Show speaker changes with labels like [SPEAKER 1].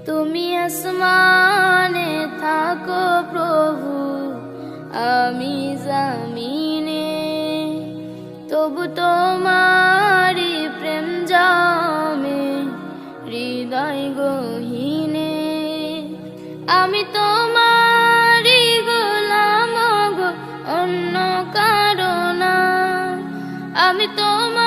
[SPEAKER 1] তুমি আসমানে থাকো প্রভু, আমি জমিনে, তবু তোমারি প্রেম জমে হৃদয় গহীনে। আমি তোমারি গোলাম গো, অন্য কারো না। আমি তোমার